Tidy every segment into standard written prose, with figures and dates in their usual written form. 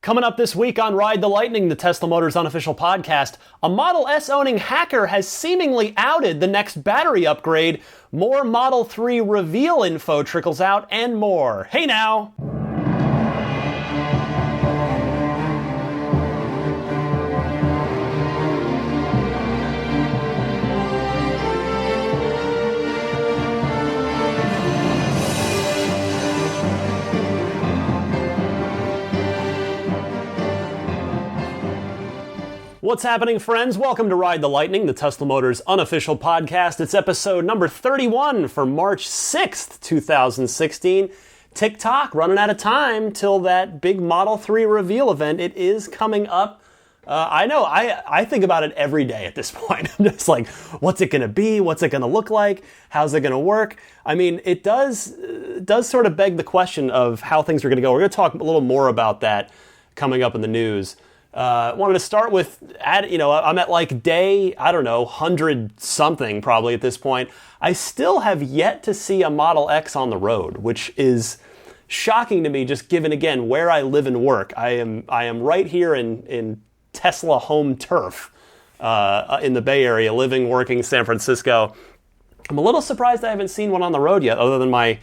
Coming up this week on Ride the Lightning, the Tesla Motors unofficial podcast, a Model S owning hacker has seemingly outed the next battery upgrade, more Model 3 reveal info trickles out, and more. Hey now! What's happening, friends? Welcome to Ride the Lightning, the Tesla Motors unofficial podcast. It's episode number 31 for March 6th, 2016. TikTok running out of time till that big Model 3 reveal event. It is coming up. I know, I think about it every day at this point. I'm just like, what's it going to be? What's it going to look like? How's it going to work? I mean, it does sort of beg the question of how things are going to go. We're going to talk a little more about that coming up in the news. Wanted to start with, I'm at like day, 100 something probably at this point. I still have yet to see a Model X on the road, which is shocking to me, just given, again, where I live and work. I am right here in Tesla home turf in the Bay Area, living, working in San Francisco. I'm a little surprised I haven't seen one on the road yet, other than my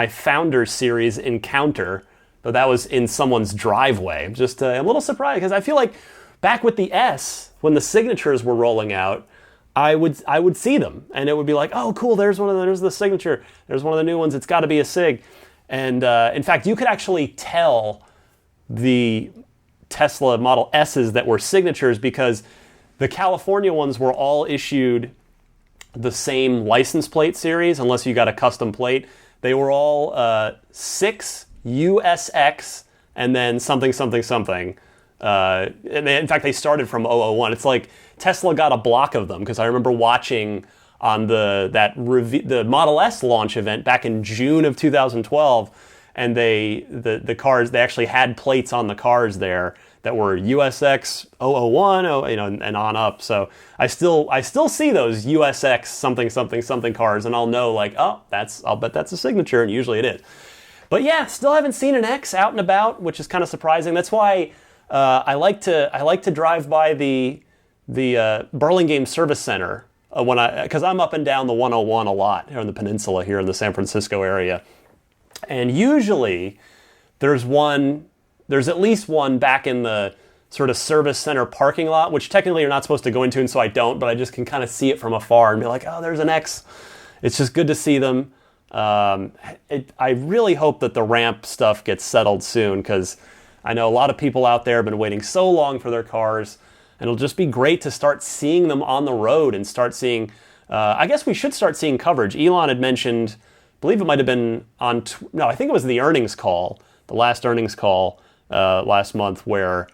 Founders Series encounter. But that was in someone's driveway. I'm a little surprised because I feel like back with the S, when the signatures were rolling out, I would see them and it would be like, oh, cool, there's the signature. There's one of the new ones. It's got to be a Sig. And in fact, you could actually tell the Tesla Model S's that were signatures because the California ones were all issued the same license plate series, unless you got a custom plate. They were all 6 USX and then something. And in fact, they started from 001. It's like Tesla got a block of them because I remember watching on the Model S launch event back in June of 2012, and the cars, they actually had plates on the cars there that were USX 001, and on up. So I still see those USX something cars, and I'll know like, oh, I'll bet that's a signature, and usually it is. But yeah, still haven't seen an X out and about, which is kind of surprising. That's why I like to drive by the Burlingame Service Center because I'm up and down the 101 a lot here in the peninsula, here in the San Francisco area, and usually there's at least one back in the sort of service center parking lot, which technically you're not supposed to go into, and so I don't, but I just can kind of see it from afar and be like, oh, there's an X. It's just good to see them. I really hope that the ramp stuff gets settled soon because I know a lot of people out there have been waiting so long for their cars, and it'll just be great to start seeing them on the road and start seeing, I guess we should start seeing coverage. Elon had mentioned, I believe it might have been I think it was the last earnings call last month, where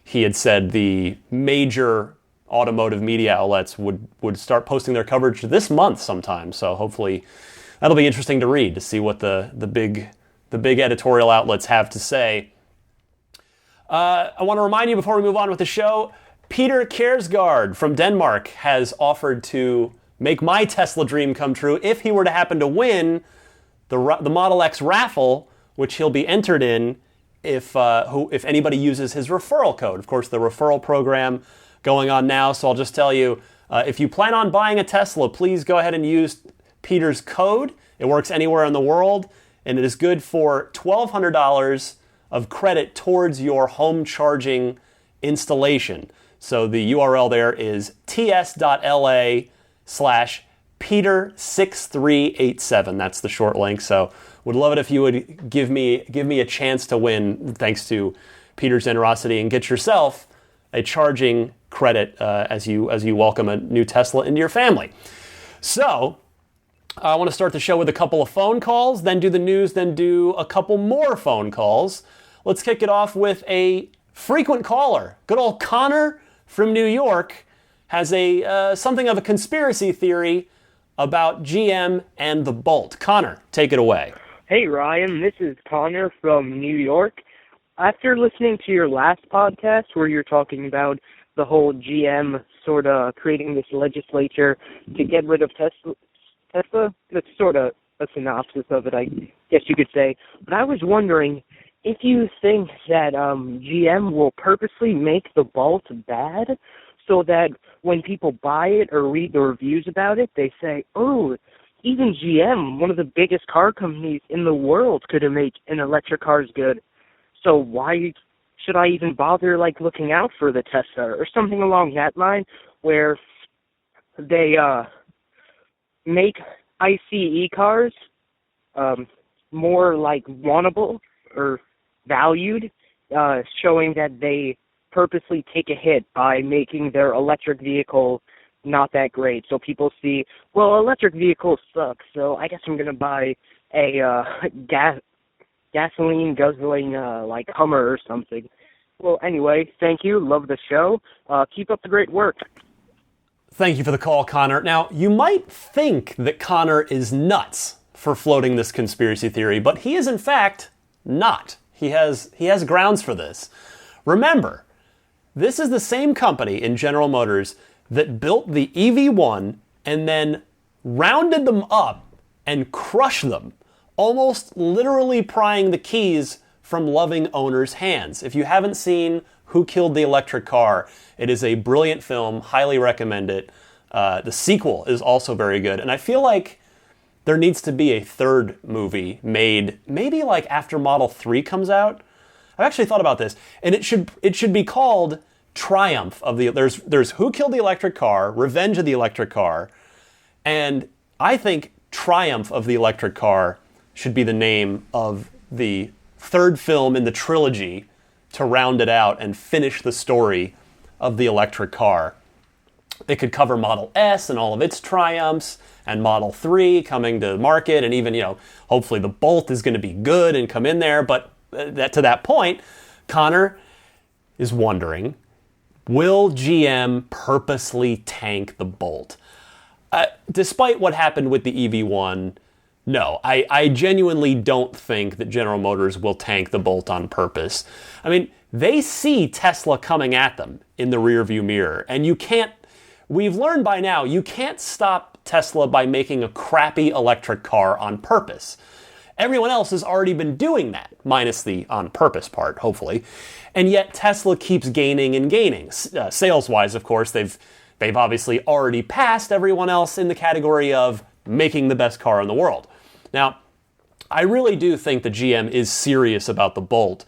he had said the major automotive media outlets would start posting their coverage this month sometime. So hopefully that'll be interesting to read, to see what the big editorial outlets have to say. I want to remind you before we move on with the show, Peter Kjærsgaard from Denmark has offered to make my Tesla dream come true if he were to happen to win the Model X raffle, which he'll be entered in if anybody uses his referral code. Of course, the referral program going on now, so I'll just tell you, if you plan on buying a Tesla, please go ahead and use Peter's code. It works anywhere in the world, and it is good for $1,200 of credit towards your home charging installation. So the URL there is ts.la/Peter6387. That's the short link. So would love it if you would give me a chance to win, thanks to Peter's generosity, and get yourself a charging credit as you welcome a new Tesla into your family. So I want to start the show with a couple of phone calls, then do the news, then do a couple more phone calls. Let's kick it off with a frequent caller. Good old Connor from New York has something of a conspiracy theory about GM and the Bolt. Connor, take it away. Hey, Ryan. This is Connor from New York. After listening to your last podcast where you're talking about the whole GM sort of creating this legislature to get rid of Tesla, that's sort of a synopsis of it, I guess you could say. But I was wondering if you think that GM will purposely make the Bolt bad so that when people buy it or read the reviews about it, they say, oh, even GM, one of the biggest car companies in the world, could have made an electric cars good. So why should I even bother, looking out for the Tesla or something along that line, where they make ICE cars more, wantable or valued, showing that they purposely take a hit by making their electric vehicle not that great. So people see, well, electric vehicles suck, so I guess I'm going to buy a gasoline guzzling Hummer or something. Well, anyway, thank you. Love the show. Keep up the great work. Thank you for the call, Connor. Now, you might think that Connor is nuts for floating this conspiracy theory, but he is in fact not. He has grounds for this. Remember, this is the same company in General Motors that built the EV1 and then rounded them up and crushed them, almost literally prying the keys from loving owners' hands. If you haven't seen Who Killed the Electric Car, it is a brilliant film, highly recommend it. The sequel is also very good, and I feel like there needs to be a third movie made, maybe after Model 3 comes out. I've actually thought about this, and it should be called Triumph of the... There's Who Killed the Electric Car, Revenge of the Electric Car, and I think Triumph of the Electric Car should be the name of the third film in the trilogy to round it out and finish the story of the electric car. It could cover Model S and all of its triumphs, and Model 3 coming to market, and even, hopefully the Bolt is going to be good and come in there. But to that point, Connor is wondering, will GM purposely tank the Bolt? Despite what happened with the EV1, no, I genuinely don't think that General Motors will tank the Bolt on purpose. I mean, they see Tesla coming at them in the rearview mirror, and we've learned by now, you can't stop Tesla by making a crappy electric car on purpose. Everyone else has already been doing that, minus the on purpose part, hopefully. And yet Tesla keeps gaining and gaining. Sales-wise, of course, they've obviously already passed everyone else in the category of making the best car in the world. Now, I really do think that GM is serious about the Bolt,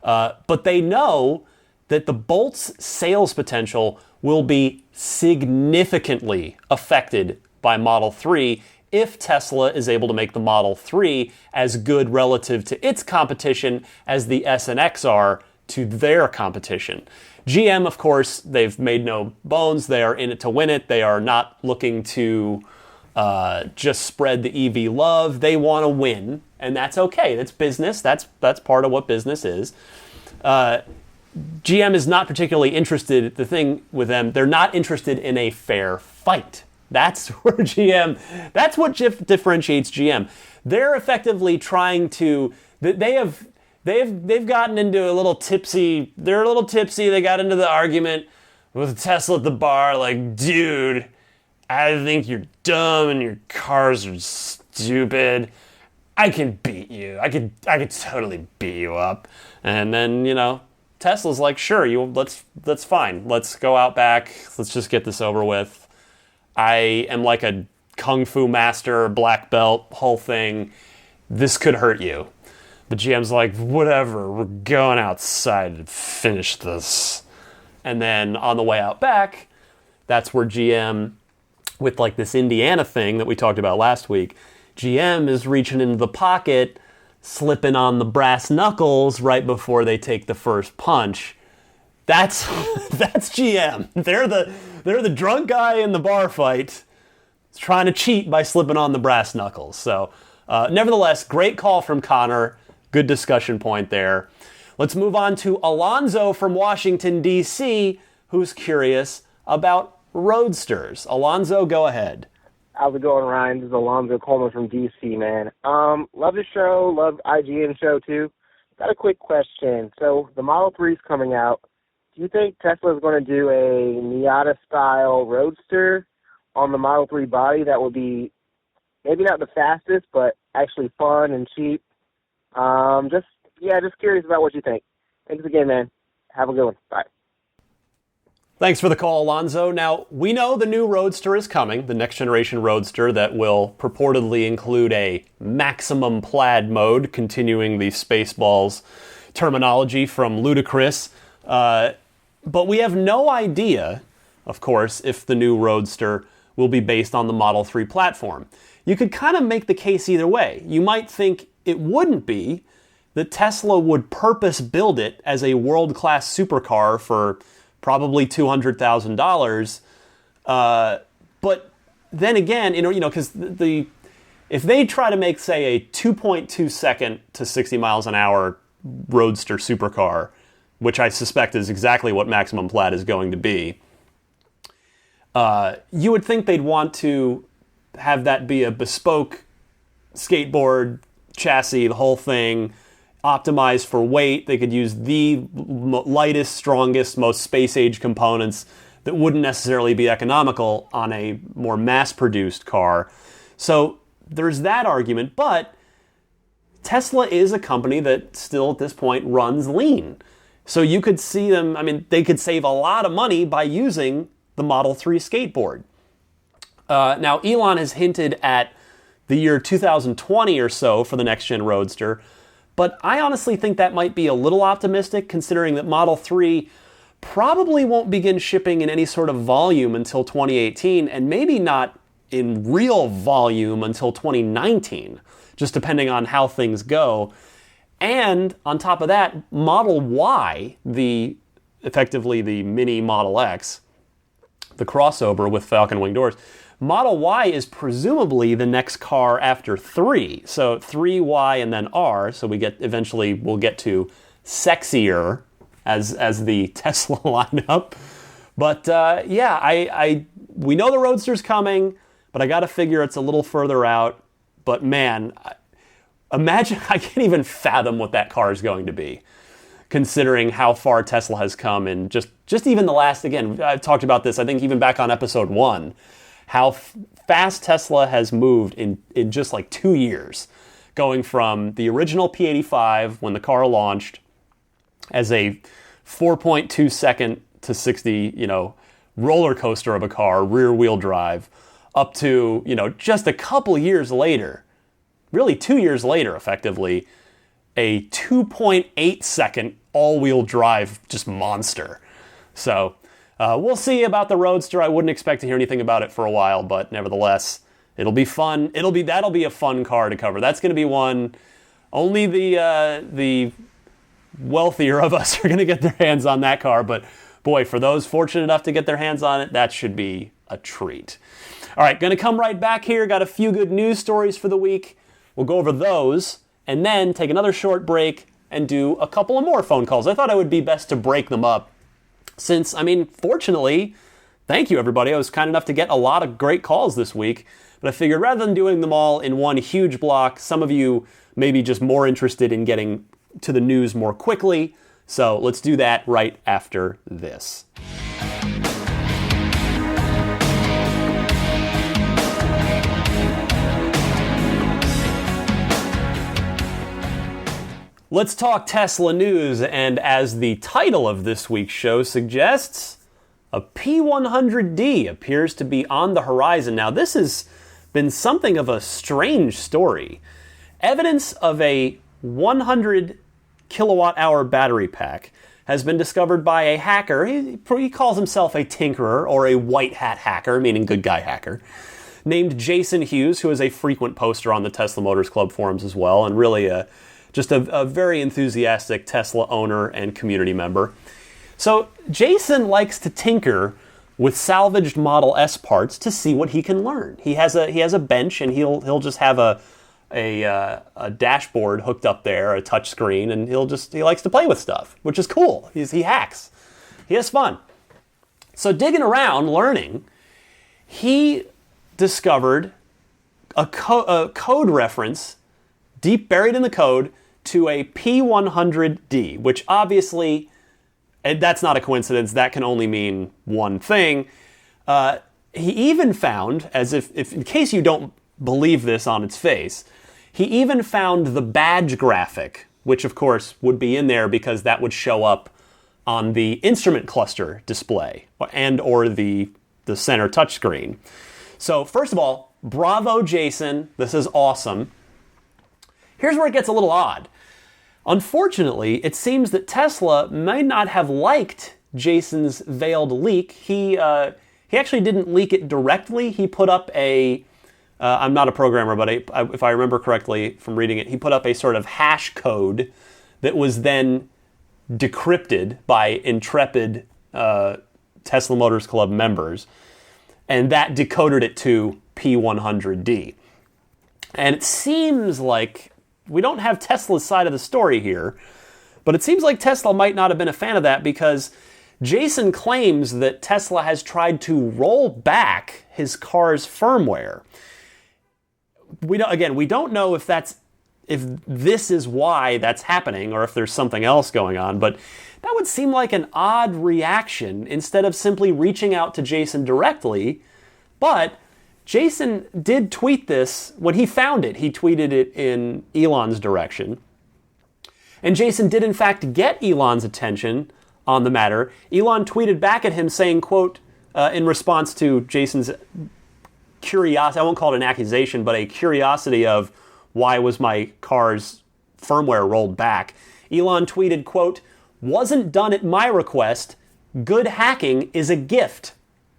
but they know that the Bolt's sales potential will be significantly affected by Model 3 if Tesla is able to make the Model 3 as good relative to its competition as the S and X are to their competition. GM, of course, they've made no bones. They are in it to win it. They are not looking to just spread the EV love. They want to win, and that's okay. That's business. That's part of what business is. GM is not particularly interested. The thing with them, they're not interested in a fair fight. That's where GM. That's what differentiates GM. They're effectively trying to. They've gotten into a little tipsy. They're a little tipsy. They got into the argument with Tesla at the bar. Like, dude, I think you're dumb and your cars are stupid. I can beat you. I could totally beat you up. And then, Tesla's like, sure, that's fine. Let's go out back. Let's just get this over with. I am like a kung fu master, black belt, whole thing. This could hurt you. But GM's like, whatever, we're going outside to finish this. And then on the way out back, that's where GM, with this Indiana thing that we talked about last week, GM is reaching into the pocket, slipping on the brass knuckles right before they take the first punch. That's GM. They're the drunk guy in the bar fight trying to cheat by slipping on the brass knuckles. So, nevertheless, great call from Connor. Good discussion point there. Let's move on to Alonzo from Washington, D.C., who's curious about roadsters. Alonzo, go ahead. How's it going, Ryan? This is Alonzo Coleman from D.C., man. Love the show. Love IGN show, too. Got a quick question. So the Model 3 is coming out. Do you think Tesla is going to do a Miata-style roadster on the Model 3 body that will be maybe not the fastest, but actually fun and cheap? Just Yeah, just curious about what you think. Thanks again, man. Have a good one. Bye. Thanks for the call, Alonzo. Now, we know the new Roadster is coming, the next generation Roadster that will purportedly include a maximum plaid mode, continuing the Spaceballs terminology from Ludacris. But we have no idea, of course, if the new Roadster will be based on the Model 3 platform. You could kind of make the case either way. You might think it wouldn't be, that Tesla would purpose build it as a world-class supercar for probably $200,000. But then again, because if they try to make, say, a 2.2 second to 60 miles an hour Roadster supercar, which I suspect is exactly what maximum plaid is going to be, you would think they'd want to have that be a bespoke skateboard chassis, the whole thing, optimized for weight. They could use the lightest, strongest, most space-age components that wouldn't necessarily be economical on a more mass-produced car. So there's that argument, but Tesla is a company that still at this point runs lean. So you could see them, they could save a lot of money by using the Model 3 skateboard. Now, Elon has hinted at the year 2020 or so for the next-gen Roadster, but I honestly think that might be a little optimistic, considering that Model 3 probably won't begin shipping in any sort of volume until 2018, and maybe not in real volume until 2019, just depending on how things go. And on top of that, Model Y, effectively the mini Model X, the crossover with Falcon Wing doors, Model Y is presumably the next car after 3. So 3Y and then R. So we'll get to sexier as the Tesla lineup. But we know the Roadster's coming, but I got to figure it's a little further out. But man, imagine, I can't even fathom what that car is going to be, considering how far Tesla has come in just even the last, again, I've talked about this, I think even back on episode 1, how fast Tesla has moved in just like 2 years, going from the original P85 when the car launched as a 4.2 second to 60, roller coaster of a car, rear wheel drive, up to, just a couple years later, really 2 years later, effectively, a 2.8 second all-wheel drive just monster. So we'll see about the Roadster. I wouldn't expect to hear anything about it for a while, but nevertheless, it'll be fun. That'll be a fun car to cover. That's going to be one only the wealthier of us are going to get their hands on that car. But boy, for those fortunate enough to get their hands on it, that should be a treat. All right, going to come right back here. Got a few good news stories for the week. We'll go over those and then take another short break and do a couple of more phone calls. I thought it would be best to break them up since, fortunately, thank you everybody. I was kind enough to get a lot of great calls this week, but I figured rather than doing them all in one huge block, some of you may be just more interested in getting to the news more quickly. So let's do that right after this. Let's talk Tesla news, and as the title of this week's show suggests, a P100D appears to be on the horizon. Now, this has been something of a strange story. Evidence of a 100 kilowatt-hour battery pack has been discovered by a hacker. He calls himself a tinkerer or a white hat hacker, meaning good guy hacker, named Jason Hughes, who is a frequent poster on the Tesla Motors Club forums as well, and really just a very enthusiastic Tesla owner and community member. So Jason likes to tinker with salvaged Model S parts to see what he can learn. He has a bench, and he'll just have a dashboard hooked up there, a touch screen, and he likes to play with stuff, which is cool. He hacks. He has fun. So digging around, learning, he discovered a code reference deep buried in the code to a P100D, which obviously, that's not a coincidence. That can only mean one thing. He even found, as if in case you don't believe this on its face, he even found the badge graphic which of course would be in there because that would show up on the instrument cluster display and or the center touchscreen. So first of all, bravo, Jason. This is awesome. Here's where it gets a little odd. Unfortunately, it seems that Tesla may not have liked Jason's veiled leak. He actually didn't leak it directly. He put up I'm not a programmer, but if I remember correctly from reading it, he put up a sort of hash code that was then decrypted by intrepid Tesla Motors Club members, and that decoded it to P100D. And it seems like we don't have Tesla's side of the story here, but it seems like Tesla might not have been a fan of that because Jason claims that Tesla has tried to roll back his car's firmware. We don't know if this is why that's happening or if there's something else going on, but that would seem like an odd reaction instead of simply reaching out to Jason directly. But Jason did tweet this when he found it. He tweeted it in Elon's direction. And Jason did in fact get Elon's attention on the matter. Elon tweeted back at him saying, quote, in response to Jason's curiosity, I won't call it an accusation, but a curiosity of why was my car's firmware rolled back. Elon tweeted, quote, "Wasn't done at my request. Good hacking is a gift,"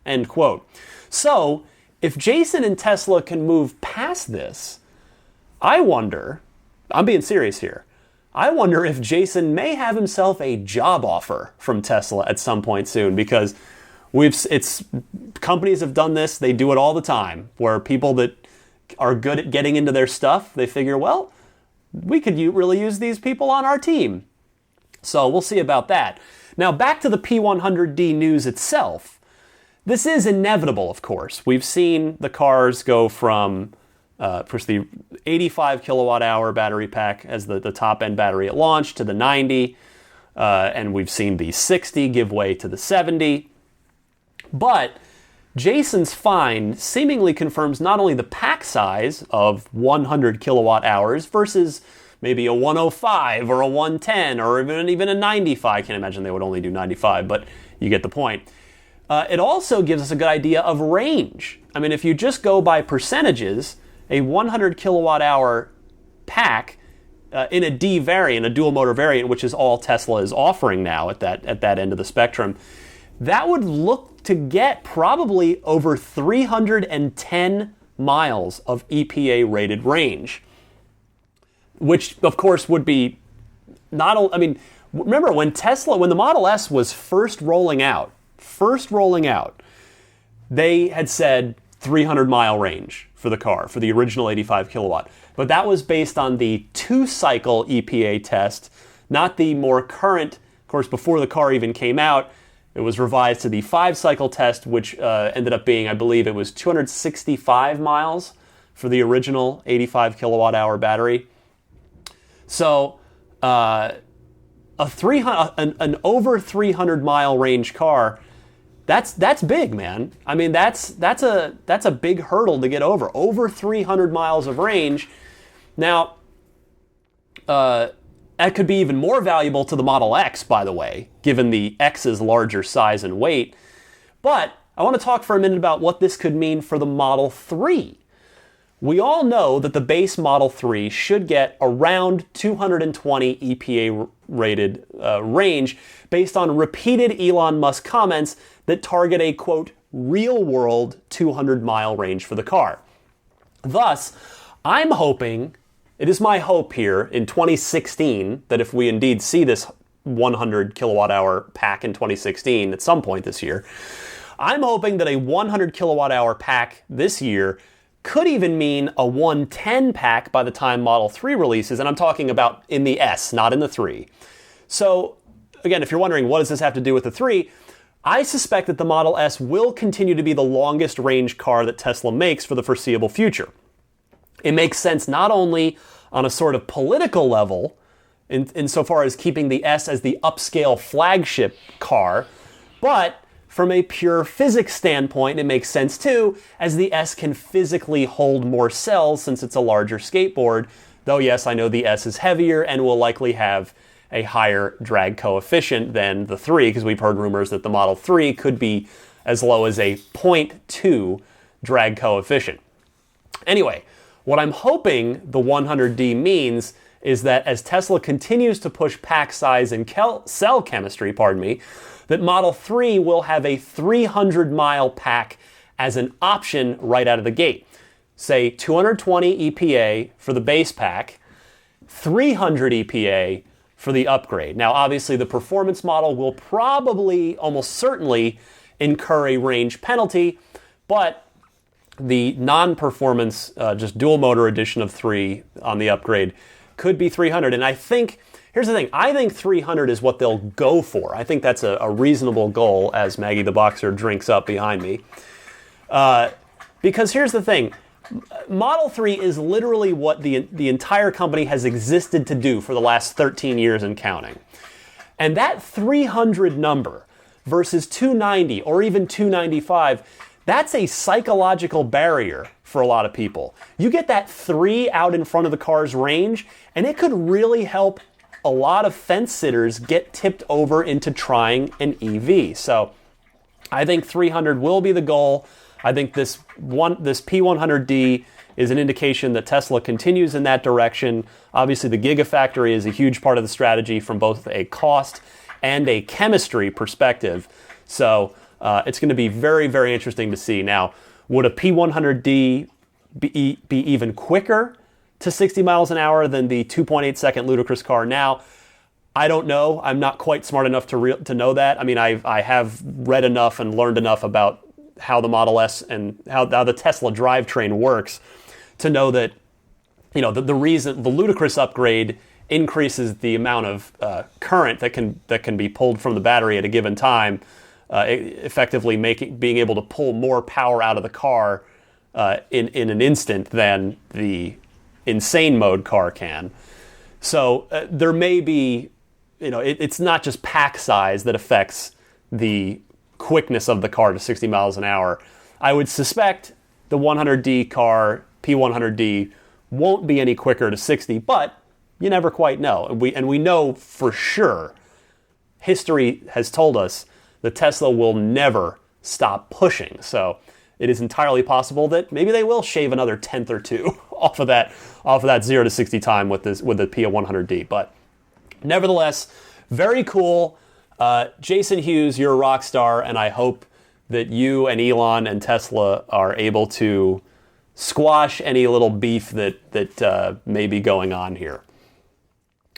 end quote. So, if Jason and Tesla can move past this, I wonder, I'm being serious here, I wonder if Jason may have himself a job offer from Tesla at some point soon, because companies have done this, they do it all the time, where people that are good at getting into their stuff, they figure, well, we could really use these people on our team. So we'll see about that. Now back to the P100D news itself. This is inevitable, of course. We've seen the cars go from the 85 kilowatt hour battery pack as the top end battery at launch to the 90, and we've seen the 60 give way to the 70. But Jason's find seemingly confirms not only the pack size of 100 kilowatt hours versus maybe a 105 or a 110 or even a 95. I can't imagine they would only do 95, but you get the point. It also gives us a good idea of range. I mean, if you just go by percentages, a 100 kilowatt hour pack in a D variant, a dual motor variant, which is all Tesla is offering now at that end of the spectrum, that would look to get probably over 310 miles of EPA rated range, which of course would be remember when the Model S was first rolling out, they had said 300 mile range for the car, for the original 85 kilowatt. But that was based on the 2-cycle EPA test, not the more current. Of course, before the car even came out, it was revised to the 5-cycle test, which ended up being, I believe it was 265 miles for the original 85 kilowatt hour battery. So an over 300 mile range car, that's big, man. I mean, that's a big hurdle to get over 300 miles of range. Now, that could be even more valuable to the Model X, by the way, given the X's larger size and weight. But I want to talk for a minute about what this could mean for the Model 3. We all know that the base Model 3 should get around 220 EPA rated range based on repeated Elon Musk comments that target a, quote, real-world 200-mile range for the car. Thus, I'm hoping, it is my hope here in 2016 that if we indeed see this 100 kilowatt hour pack in 2016 at some point this year, I'm hoping that a 100 kilowatt hour pack this year could even mean a 110 pack by the time Model 3 releases, and I'm talking about in the S, not in the 3. So, again, if you're wondering what does this have to do with the 3, I suspect that the Model S will continue to be the longest range car that Tesla makes for the foreseeable future. It makes sense not only on a sort of political level, insofar as keeping the S as the upscale flagship car, but from a pure physics standpoint, it makes sense too, as the S can physically hold more cells since it's a larger skateboard Though, yes, I know the S is heavier and will likely have a higher drag coefficient than the 3, because we've heard rumors that the Model 3 could be as low as a 0.2 drag coefficient. Anyway, what I'm hoping the 100D means is that as Tesla continues to push pack size and cell chemistry, that Model 3 will have a 300-mile pack as an option right out of the gate. Say 220 EPA for the base pack, 300 EPA for the upgrade. Now, obviously, the performance model will probably, almost certainly, incur a range penalty, but the non-performance, just dual motor edition of 3 on the upgrade could be 300. And I think, here's the thing, I think 300 is what they'll go for. I think that's a reasonable goal, as Maggie the Boxer drinks up behind me. Because here's the thing, Model 3 is literally what the entire company has existed to do for the last 13 years and counting. And that 300 number versus 290 or even 295, that's a psychological barrier for a lot of people. You get that 3 out in front of the car's range, and it could really help a lot of fence sitters get tipped over into trying an EV. So I think 300 will be the goal. I think this P100D is an indication that Tesla continues in that direction. Obviously, the Gigafactory is a huge part of the strategy from both a cost and a chemistry perspective. So it's going to be very, very interesting to see. Now, would a P100D be even quicker to 60 miles an hour than the 2.8-second ludicrous car now? I don't know. I'm not quite smart enough to know that. I mean, I have read enough and learned enough about how the Model S and how the Tesla drivetrain works to know that, you know, the reason the ludicrous upgrade increases the amount of current that can be pulled from the battery at a given time, effectively being able to pull more power out of the car in an instant than the insane mode car can. So there may be, you know, it's not just pack size that affects the quickness of the car to 60 miles an hour. I would suspect the 100D car, P100D, won't be any quicker to 60, but you never quite know. And we know for sure, history has told us that Tesla will never stop pushing. So it is entirely possible that maybe they will shave another tenth or two off of that 0 to 60 time with the P100D. But nevertheless, very cool. Jason Hughes, you're a rock star, and I hope that you and Elon and Tesla are able to squash any little beef that may be going on here.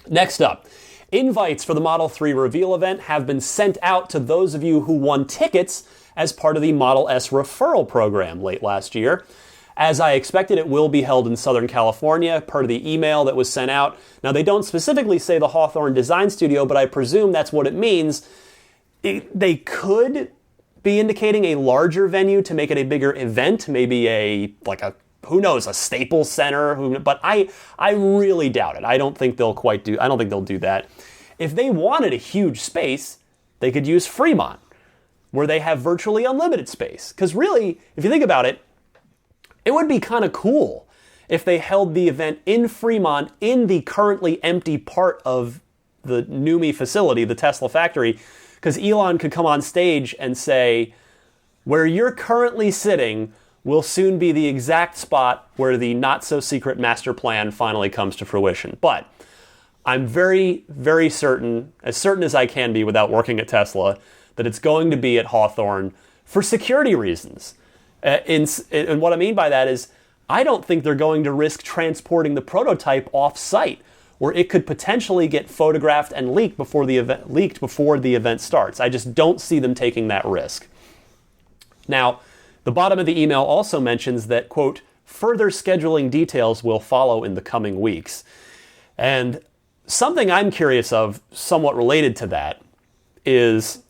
Next up, invites for the Model 3 reveal event have been sent out to those of you who won tickets as part of the Model S referral program late last year. As I expected, it will be held in Southern California, per the email that was sent out. Now, they don't specifically say the Hawthorne Design Studio, but I presume that's what it means. They could be indicating a larger venue to make it a bigger event, maybe who knows, a Staples Center, but I really doubt it. I don't think they'll do that. If they wanted a huge space, they could use Fremont, where they have virtually unlimited space. Because really, if you think about it, it would be kind of cool if they held the event in Fremont in the currently empty part of the NUMMI facility, the Tesla factory, because Elon could come on stage and say, where you're currently sitting will soon be the exact spot where the not-so-secret master plan finally comes to fruition. But I'm very, very certain as I can be without working at Tesla, that it's going to be at Hawthorne for security reasons. And what I mean by that is, I don't think they're going to risk transporting the prototype off-site, where it could potentially get photographed and leaked before the event starts. I just don't see them taking that risk. Now, the bottom of the email also mentions that, quote, further scheduling details will follow in the coming weeks. And something I'm curious of, somewhat related to that, is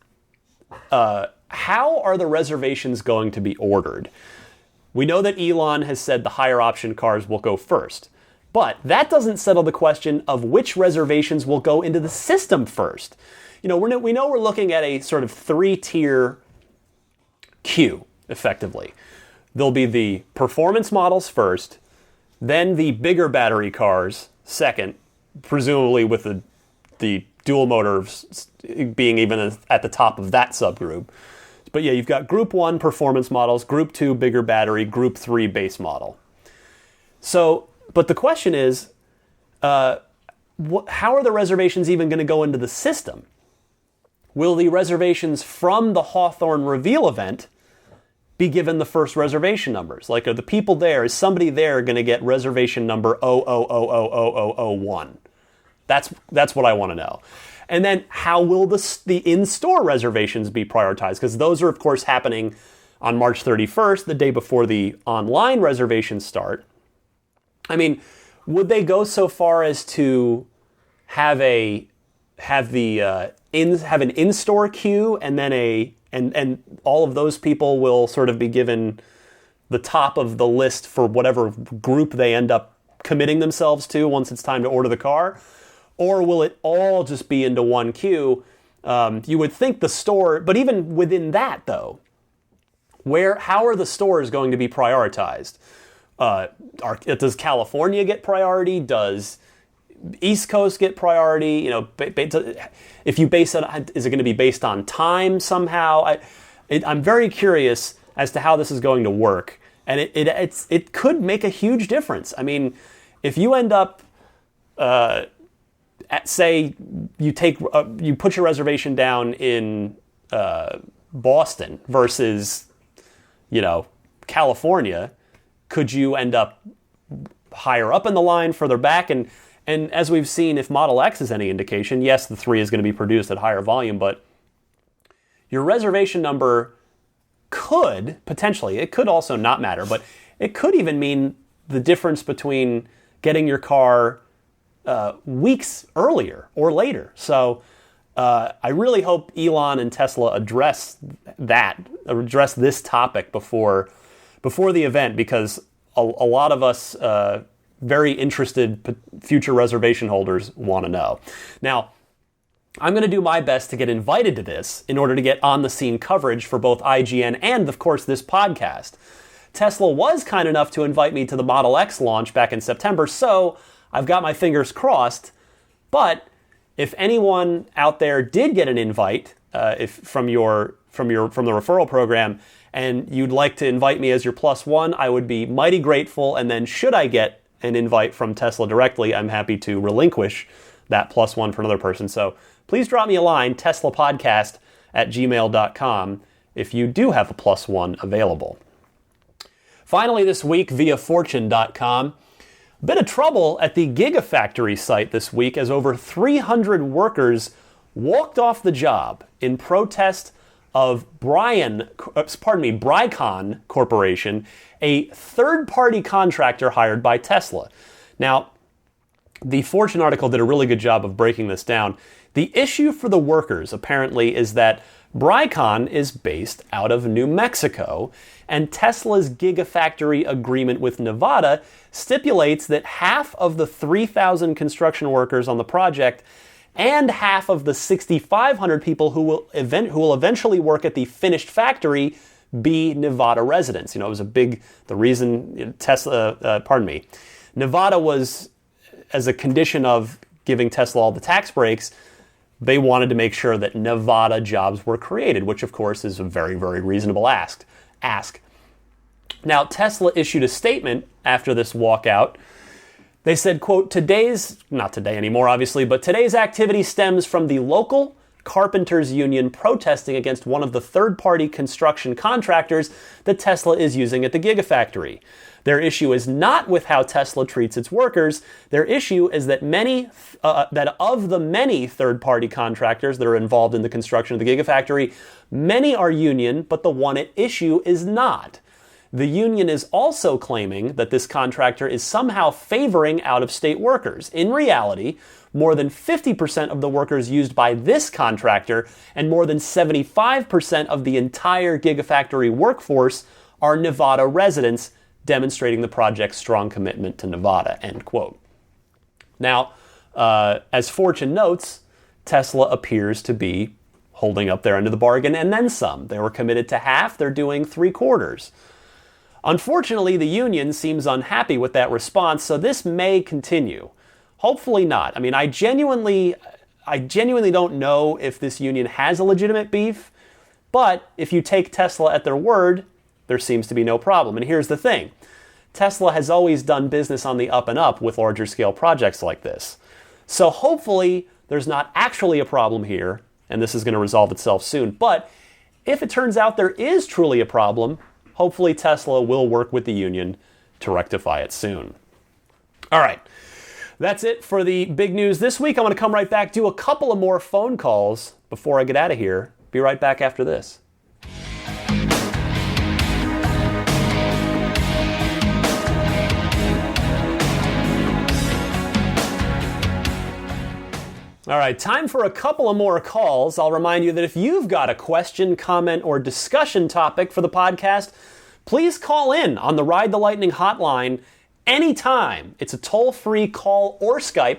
how are the reservations going to be ordered? We know that Elon has said the higher option cars will go first, but that doesn't settle the question of which reservations will go into the system first. You know, we know we're looking at a sort of 3-tier queue, effectively. There'll be the performance models first, then the bigger battery cars second, presumably with the dual motors being even at the top of that subgroup. But yeah, you've got Group 1 performance models, Group 2 bigger battery, Group 3 base model. So, but the question is, how are the reservations even going to go into the system? Will the reservations from the Hawthorne reveal event be given the first reservation numbers? Like, are the people there, is somebody there going to get reservation number 0000001? That's what I want to know. And then how will the in-store reservations be prioritized? Because those are, of course, happening on March 31st, the day before the online reservations start. I mean, would they go so far as to have an in-store queue, and then and all of those people will sort of be given the top of the list for whatever group they end up committing themselves to once it's time to order the car? Or will it all just be into one queue? You would think the store, but even within that though, how are the stores going to be prioritized? Does California get priority? Does East Coast get priority? You know, if you base it, is it going to be based on time somehow? I'm very curious as to how this is going to work, and it could make a huge difference. I mean, if you end up, say you put your reservation down in Boston versus, California, could you end up higher up in the line, further back? And as we've seen, if Model X is any indication, yes, the 3 is going to be produced at higher volume, but your reservation number could, potentially, it could also not matter, but it could even mean the difference between getting your car weeks earlier or later. So I really hope Elon and Tesla address this topic before the event, because a lot of us very interested future reservation holders want to know. Now, I'm going to do my best to get invited to this in order to get on-the-scene coverage for both IGN and, of course, this podcast. Tesla was kind enough to invite me to the Model X launch back in September, so I've got my fingers crossed. But if anyone out there did get an invite from the referral program, and you'd like to invite me as your plus one, I would be mighty grateful. And then should I get an invite from Tesla directly, I'm happy to relinquish that plus one for another person. So please drop me a line, teslapodcast@gmail.com, if you do have a plus one available. Finally this week, via fortune.com, a bit of trouble at the Gigafactory site this week as over 300 workers walked off the job in protest of Brycon Corporation, a third-party contractor hired by Tesla. Now, the Fortune article did a really good job of breaking this down. The issue for the workers, apparently, is that Brycon is based out of New Mexico, and Tesla's Gigafactory agreement with Nevada stipulates that half of the 3,000 construction workers on the project and half of the 6,500 people who will eventually work at the finished factory be Nevada residents. It was the reason Nevada was, as a condition of giving Tesla all the tax breaks, they wanted to make sure that Nevada jobs were created, which of course is a very, very reasonable ask. Now, Tesla issued a statement after this walkout. They said, quote, not today anymore, obviously, but today's activity stems from the local carpenters union protesting against one of the third-party construction contractors that Tesla is using at the Gigafactory. Their issue is not with how Tesla treats its workers. Their issue is that that of the many third-party contractors that are involved in the construction of the Gigafactory, many are union, but the one at issue is not. The union is also claiming that this contractor is somehow favoring out-of-state workers. In reality, more than 50% of the workers used by this contractor and more than 75% of the entire Gigafactory workforce are Nevada residents, demonstrating the project's strong commitment to Nevada, end quote. Now, as Fortune notes, Tesla appears to be holding up their end of the bargain and then some. They were committed to half, they're doing 3/4. Unfortunately, the union seems unhappy with that response, so this may continue. Hopefully not. I mean, I genuinely don't know if this union has a legitimate beef, but if you take Tesla at their word, there seems to be no problem. And here's the thing. Tesla has always done business on the up and up with larger scale projects like this. So hopefully there's not actually a problem here, and this is going to resolve itself soon. But if it turns out there is truly a problem, hopefully Tesla will work with the union to rectify it soon. All right, that's it for the big news this week. I'm going to come right back, do a couple of more phone calls before I get out of here. Be right back after this. All right, time for a couple of more calls. I'll remind you that if you've got a question, comment, or discussion topic for the podcast, please call in on the Ride the Lightning hotline anytime. It's a toll-free call or Skype.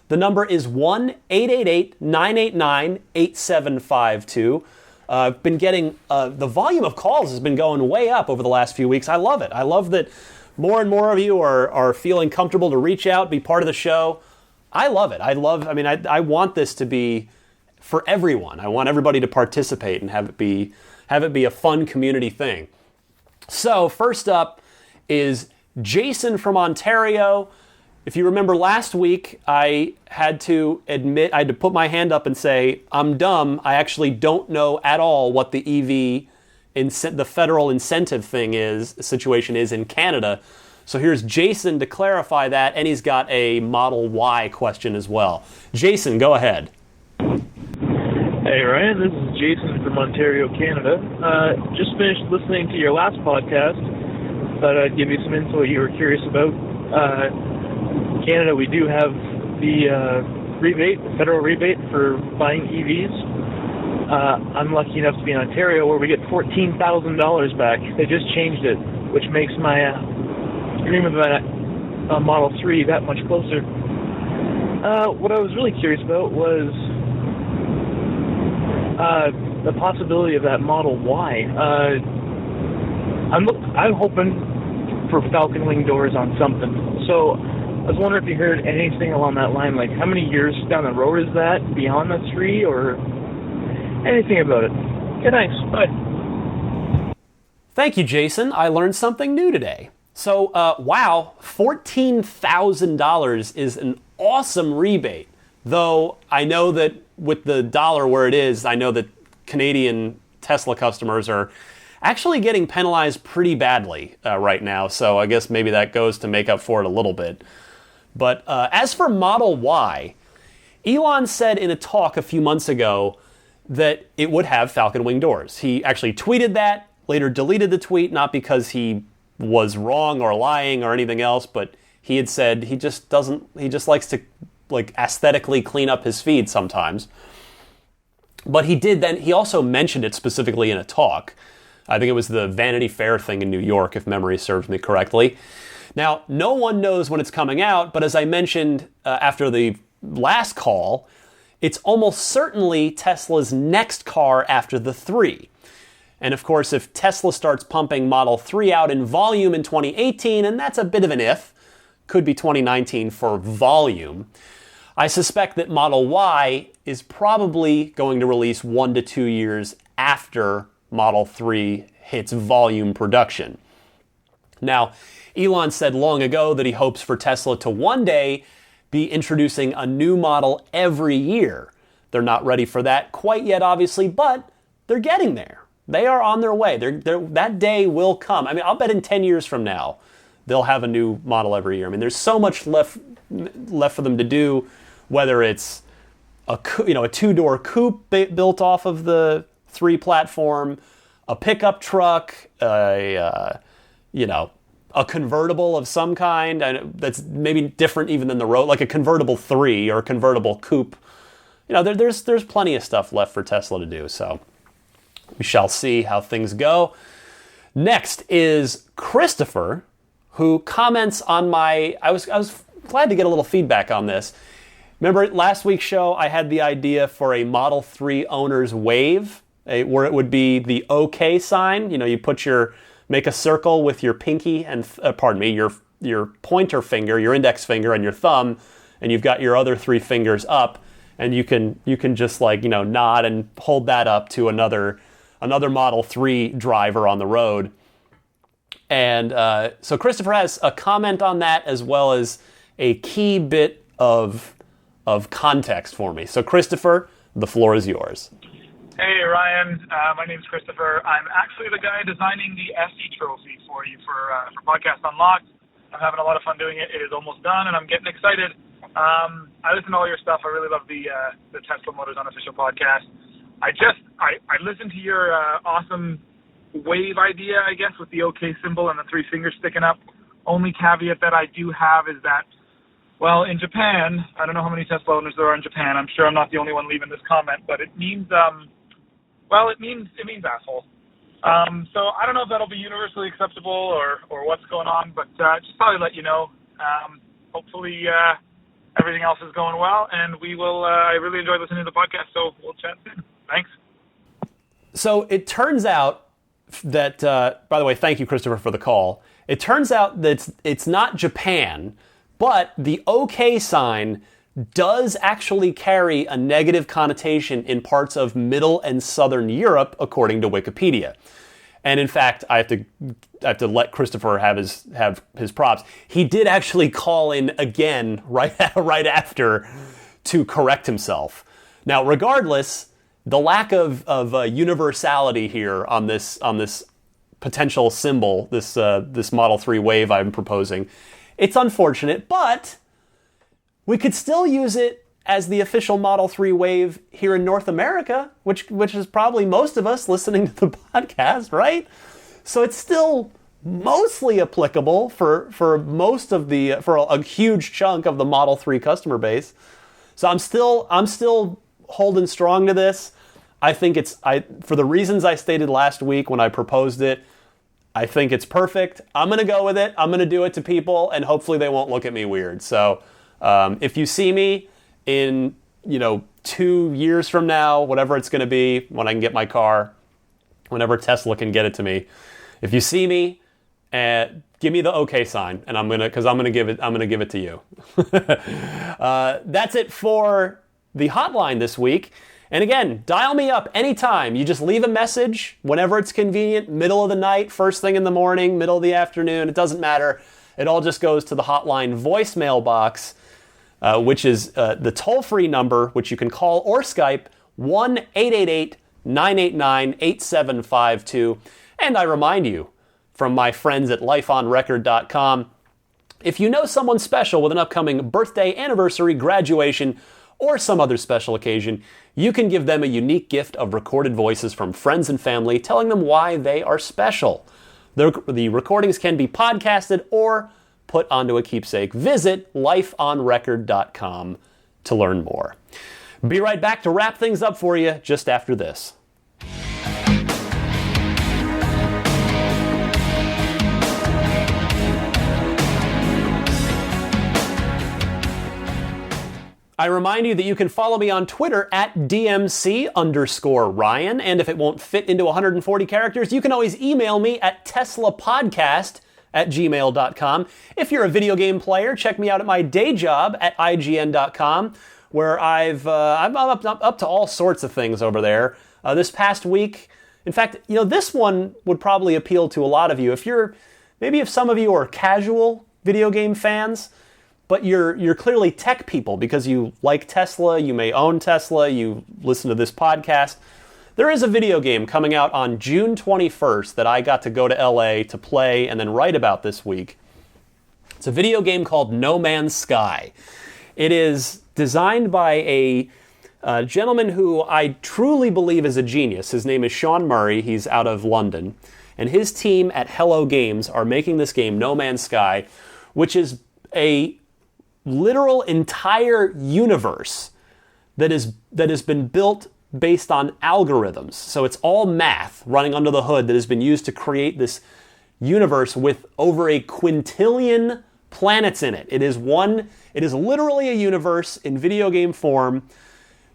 The number is 1-888-989-8752. I've been getting, the volume of calls has been going way up over the last few weeks. I love it. I love that more and more of you are feeling comfortable to reach out, be part of the show. I love it. I want this to be for everyone. I want everybody to participate and have it be a fun community thing. So first up is Jason from Ontario. If you remember last week, I had to put my hand up and say, I'm dumb. I actually don't know at all what the EV, the federal incentive situation is in Canada. So here's Jason to clarify that, and he's got a Model Y question as well. Jason, go ahead. Hey Ryan, this is Jason from Ontario, Canada. Just finished listening to your last podcast. Thought I'd give you some info you were curious about. Canada, we do have the federal rebate for buying EVs. I'm lucky enough to be in Ontario where we get $14,000 back. They just changed it, which makes my dream of a Model 3 that much closer. What I was really curious about was the possibility of that Model Y. I'm hoping for Falcon Wing doors on something. So I was wondering if you heard anything along that line, like how many years down the road is that, beyond the 3, or anything about it. Okay, thanks. Bye. Thank you, Jason. I learned something new today. So, wow, $14,000 is an awesome rebate. Though I know that with the dollar where it is, I know that Canadian Tesla customers are actually getting penalized pretty badly right now. So I guess maybe that goes to make up for it a little bit. But as for Model Y, Elon said in a talk a few months ago that it would have Falcon Wing doors. He actually tweeted that, later deleted the tweet, not because he was wrong or lying or anything else, but he had said he just likes to aesthetically clean up his feed sometimes. But he also mentioned it specifically in a talk. I think it was the Vanity Fair thing in New York, if memory serves me correctly. Now, no one knows when it's coming out, but as I mentioned after the last call, it's almost certainly Tesla's next car after the 3. And of course, if Tesla starts pumping Model 3 out in volume in 2018, and that's a bit of an if, could be 2019 for volume, I suspect that Model Y is probably going to release 1 to 2 years after Model 3 hits volume production. Now, Elon said long ago that he hopes for Tesla to one day be introducing a new model every year. They're not ready for that quite yet, obviously, but they're getting there. They are on their way. That day will come. I mean, I'll bet in 10 years from now, they'll have a new model every year. I mean, there's so much left for them to do, whether it's a 2-door coupe built off of the 3 platform, a pickup truck, a convertible of some kind that's maybe different even than the road, like a convertible 3 or a convertible coupe. There's plenty of stuff left for Tesla to do. So we shall see how things go. Next is Christopher, who comments on I was glad to get a little feedback on this. Remember last week's show, I had the idea for a Model 3 owner's wave, where it would be the OK sign. You put your make a circle with your pinky and, your pointer finger, your index finger, and your thumb, and you've got your other 3 fingers up, and you can just nod and hold that up to another Model 3 driver on the road. And so Christopher has a comment on that, as well as a key bit of context for me. So Christopher, the floor is yours. Hey Ryan, my name's Christopher. I'm actually the guy designing the SE trophy for you for Podcast Unlocked. I'm having a lot of fun doing it. It is almost done, and I'm getting excited. I listen to all your stuff. I really love the Tesla Motors Unofficial podcast. I listened to your awesome wave idea, I guess, with the OK symbol and the 3 fingers sticking up. Only caveat that I do have is that, well, in Japan, I don't know how many Tesla owners there are in Japan. I'm sure I'm not the only one leaving this comment, but it means, it means asshole. So I don't know if that'll be universally acceptable or what's going on, but just probably let you know. Hopefully everything else is going well, and we will. I really enjoyed listening to the podcast, so we'll chat soon. Thanks. So it turns out that, by the way, thank you, Christopher, for the call. It turns out that it's not Japan, but the OK sign does actually carry a negative connotation in parts of Middle and Southern Europe, according to Wikipedia. And in fact, I have to let Christopher have his props. He did actually call in again right after to correct himself. Now, regardless, the lack of universality here on this potential symbol, this Model 3 wave I'm proposing, it's unfortunate, but we could still use it as the official Model 3 wave here in North America, which is probably most of us listening to the podcast, right? So it's still mostly applicable for a huge chunk of the Model 3 customer base. So I'm still holding strong to this. I think for the reasons I stated last week when I proposed it, I think it's perfect. I'm going to go with it. I'm going to do it to people, and hopefully they won't look at me weird. So if you see me in 2 years from now, whatever it's going to be, when I can get my car, whenever Tesla can get it to me, if you see me, give me the OK sign, and I'm gonna give it to you. That's it for the hotline this week. And again, dial me up anytime. You just leave a message whenever it's convenient, middle of the night, first thing in the morning, middle of the afternoon. It doesn't matter. It all just goes to the hotline voicemail box, which is the toll-free number, which you can call or Skype, 1-888-989-8752. And I remind you, from my friends at lifeonrecord.com, if you know someone special with an upcoming birthday, anniversary, graduation, or some other special occasion, you can give them a unique gift of recorded voices from friends and family telling them why they are special. The recordings can be podcasted or put onto a keepsake. Visit lifeonrecord.com to learn more. Be right back to wrap things up for you just after this. I remind you that you can follow me on Twitter at DMC_Ryan, and if it won't fit into 140 characters, you can always email me at teslapodcast@gmail.com. If you're a video game player, check me out at my day job at IGN.com, where I'm up to all sorts of things over there. This past week, in fact, this one would probably appeal to a lot of you. If some of you are casual video game fans, but you're clearly tech people because you like Tesla, you may own Tesla, you listen to this podcast. There is a video game coming out on June 21st that I got to go to LA to play and then write about this week. It's a video game called No Man's Sky. It is designed by a gentleman who I truly believe is a genius. His name is Sean Murray. He's out of London. And his team at Hello Games are making this game, No Man's Sky, which is a literal entire universe that has been built based on algorithms. So it's all math running under the hood that has been used to create this universe with over a quintillion planets in it. It is literally a universe in video game form.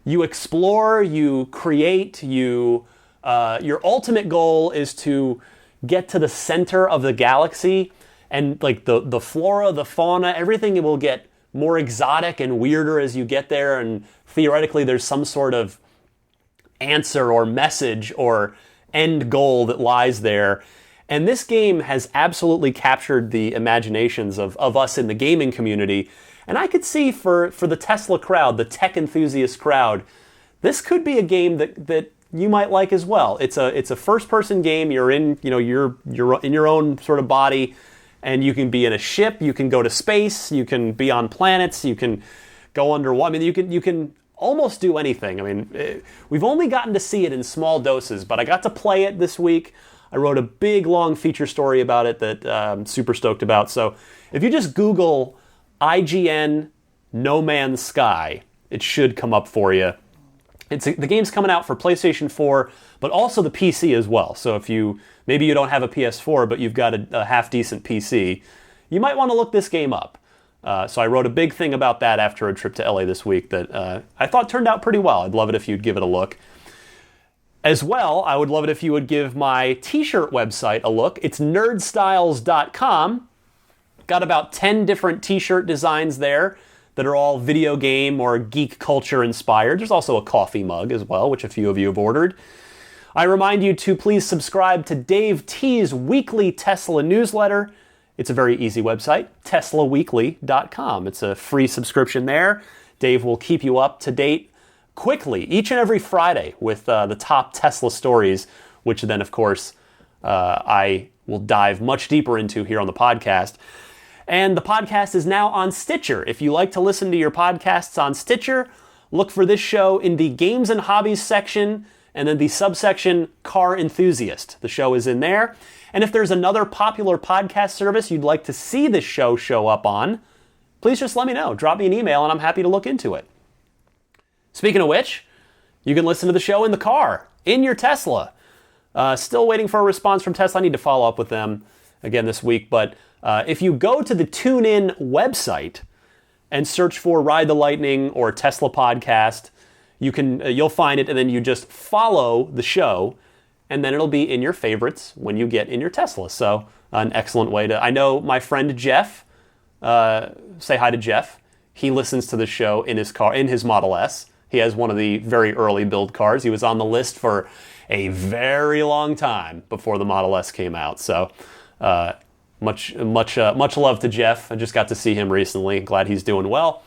You explore, you create, your ultimate goal is to get to the center of the galaxy, and like the flora, the fauna, everything will get more exotic and weirder as you get there, and theoretically there's some sort of answer or message or end goal that lies there. And this game has absolutely captured the imaginations of us in the gaming community. And I could see for the Tesla crowd, the tech enthusiast crowd, this could be a game that you might like as well. It's a first-person game. You're in, you're in your own sort of body, and you can be in a ship. You can go to space. You can be on planets. You can go underwater. I mean, you can almost do anything. I mean, we've only gotten to see it in small doses, but I got to play it this week. I wrote a big, long feature story about it that I'm super stoked about. So if you just Google IGN No Man's Sky, it should come up for you. The game's coming out for PlayStation 4, but also the PC as well. So if maybe you don't have a PS4, but you've got a half-decent PC, you might want to look this game up. So I wrote a big thing about that after a trip to LA this week that I thought turned out pretty well. I'd love it if you'd give it a look. As well, I would love it if you would give my t-shirt website a look. It's nerdstyles.com. Got about 10 different t-shirt designs there that are all video game or geek culture inspired. There's also a coffee mug as well, which a few of you have ordered. I remind you to please subscribe to Dave T's weekly Tesla newsletter. It's a very easy website, teslaweekly.com. It's a free subscription there. Dave will keep you up to date quickly each and every Friday with the top Tesla stories, which then, of course, I will dive much deeper into here on the podcast. And the podcast is now on Stitcher. If you like to listen to your podcasts on Stitcher, look for this show in the Games and Hobbies section, and then the subsection Car Enthusiast. The show is in there. And if there's another popular podcast service you'd like to see this show up on, please just let me know. Drop me an email, and I'm happy to look into it. Speaking of which, you can listen to the show in the car, in your Tesla. Still waiting for a response from Tesla. I need to follow up with them again this week. But if you go to the TuneIn website and search for Ride the Lightning or Tesla Podcast, you'll find it, and then you just follow the show, and then it'll be in your favorites when you get in your Tesla. So an excellent way to... I know my friend Jeff, say hi to Jeff. He listens to the show in his car, in his Model S. He has one of the very early build cars. He was on the list for a very long time before the Model S came out. So much love to Jeff. I just got to see him recently. Glad he's doing well.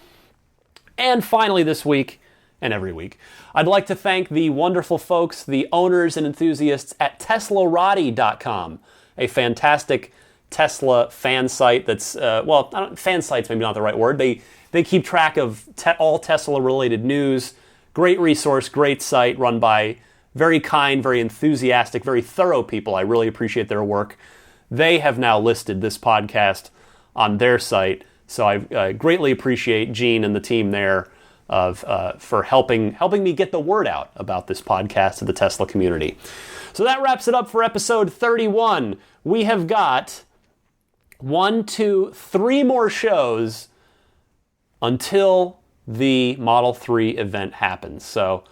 And finally this week, and every week, I'd like to thank the wonderful folks, the owners and enthusiasts at TeslaRotty.com, a fantastic Tesla fan site that's, fan site's maybe not the right word. They keep track of all Tesla-related news. Great resource, great site, run by very kind, very enthusiastic, very thorough people. I really appreciate their work. They have now listed this podcast on their site, so I greatly appreciate Gene and the team there for helping me get the word out about this podcast to the Tesla community. So that wraps it up for episode 31. We have got 3 more shows until the Model 3 event happens. So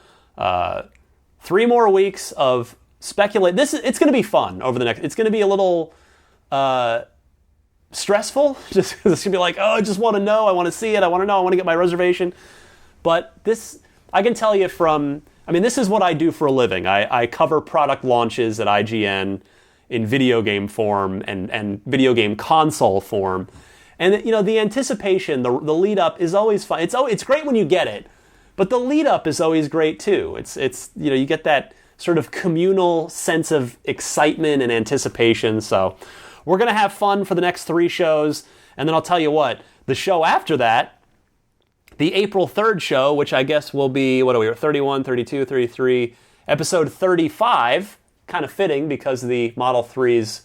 3 more weeks of speculate. It's going to be fun over the next. It's going to be a little stressful. Just it's going to be like, oh, I just want to know. I want to see it. I want to know. I want to get my reservation. But this, I can tell you this is what I do for a living. I cover product launches at IGN in video game form and video game console form. And the anticipation, the lead up is always fun. It's great when you get it, but the lead up is always great too. It's you get that sort of communal sense of excitement and anticipation. So we're gonna have fun for the next 3 shows, and then I'll tell you what, the show after that, the April 3rd show, which I guess will be 31, 32, 33, episode 35, kind of fitting because the Model 3's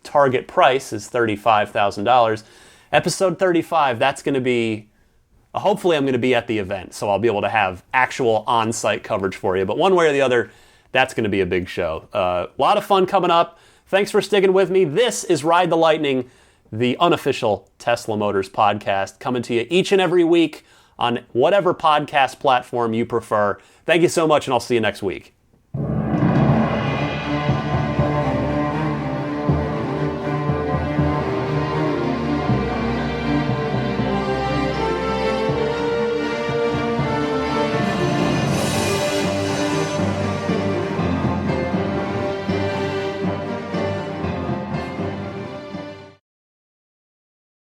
target price is $35,000. Episode 35, that's going to be, hopefully I'm going to be at the event, so I'll be able to have actual on-site coverage for you. But one way or the other, that's going to be a big show. A lot of fun coming up. Thanks for sticking with me. This is Ride the Lightning, the unofficial Tesla Motors podcast, coming to you each and every week on whatever podcast platform you prefer. Thank you so much, and I'll see you next week.